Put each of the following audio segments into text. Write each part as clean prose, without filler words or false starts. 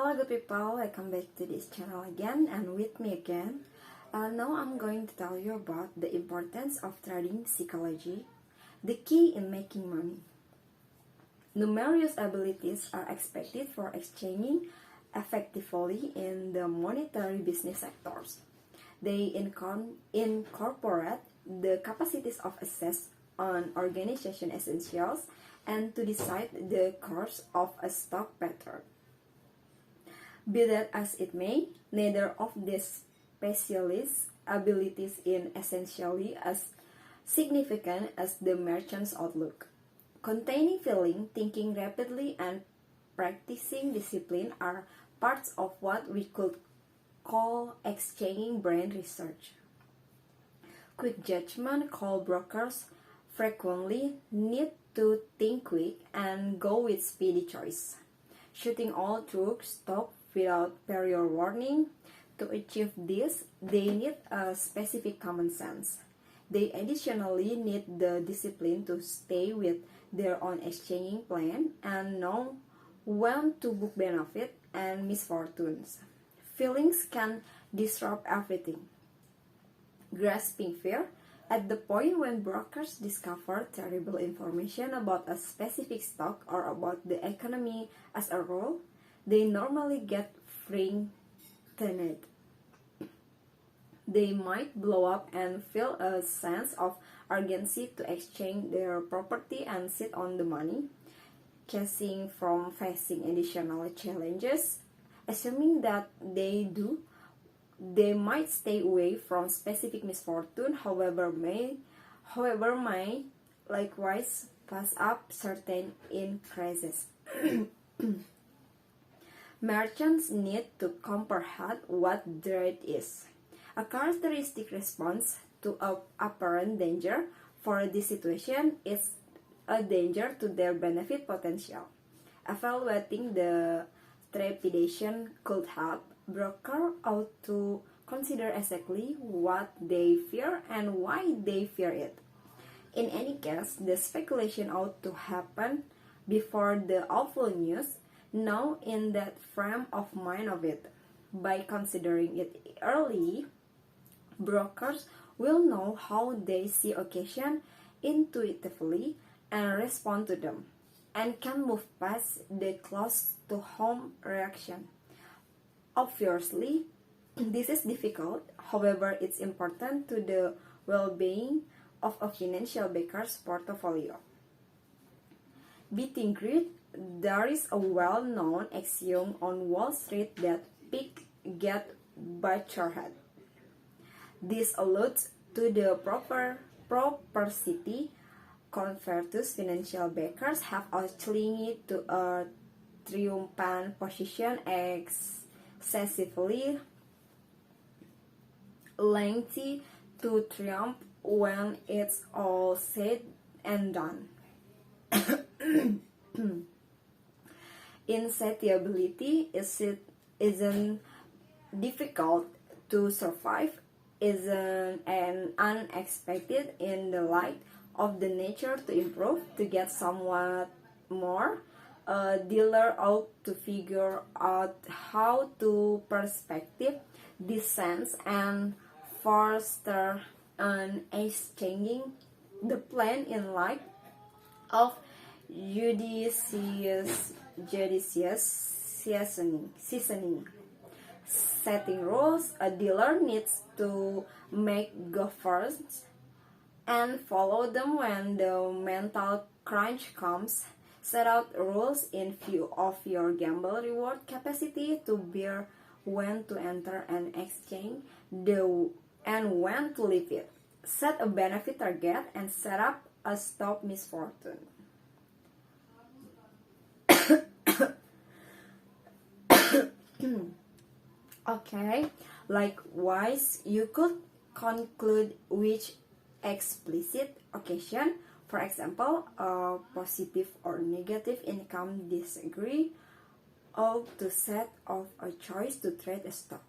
Hello good people, welcome back to this channel again and with me again. Now I'm going to tell you about the importance of trading psychology, the key in making money. Numerous abilities are expected for exchanging effectively in the monetary business sectors. They incorporate the capacities of assess on organization essentials and to decide the course of a stock pattern. Be that as it may, neither of these specialist abilities is essentially as significant as the merchant's outlook. Containing feeling, thinking rapidly, and practicing discipline are parts of what we could call exchanging brain research. Quick judgment call brokers frequently need to think quick and go with speedy choice, shooting all through stock without prior warning. To achieve this, they need a specific common sense. They additionally need the discipline to stay with their own exchanging plan and know when to book benefit and misfortunes. Feelings can disrupt everything. Grasping fear, at the point when brokers discover terrible information about a specific stock or about the economy as a whole, they normally get frightened. They might blow up and feel a sense of urgency to exchange their property and sit on the money, chasing from facing additional challenges. Assuming that they do, they might stay away from specific misfortune, however may likewise pass up certain increases. Merchants need to comprehend what dread is. A characteristic response to an apparent danger for this situation is a danger to their benefit potential. Evaluating the trepidation could help. Broker ought to consider exactly what they fear and why they fear it. In any case, the speculation ought to happen before the awful news, now in that frame of mind of it. By considering it early, brokers will know how they see occasion intuitively and respond to them, and can move past the close to home reaction. Obviously, this is difficult, however, it's important to the well-being of a financial backer's portfolio. Beating greed, there is a well-known axiom on Wall Street that pigs get butchered. This alludes to the propensity convertus financial backers have actually to a triumphant position excessively lengthy to triumph when it's all said and done. Insatiability isn't difficult to survive, isn't an unexpected in the light of the nature to improve, to get somewhat more. A dealer ought to figure out how to perspective descends and foster an exchanging the plan in light of judicious seasoning. Setting rules, a dealer needs to make governs and follow them when the mental crunch comes. Set out rules in view of your gamble reward capacity to bear when to enter an exchange and when to leave it. Set a benefit target and set up a stop misfortune. Okay, likewise, you could conclude which explicit occasion, for example, a positive or negative income disagree, ought to set off a choice to trade a stock.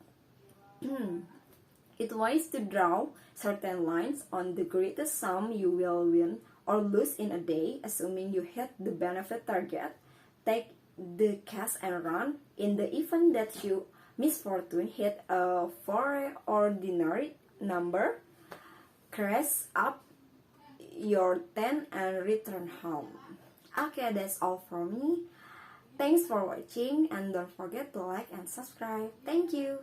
It wise to draw certain lines on the greatest sum you will win or lose in a day, assuming you hit the benefit target. Take the cash and run. In the event that you misfortune hit a foreign ordinary number, crash up your tent and return home. Okay, that's all from me. Thanks for watching and don't forget to like and subscribe. Thank you.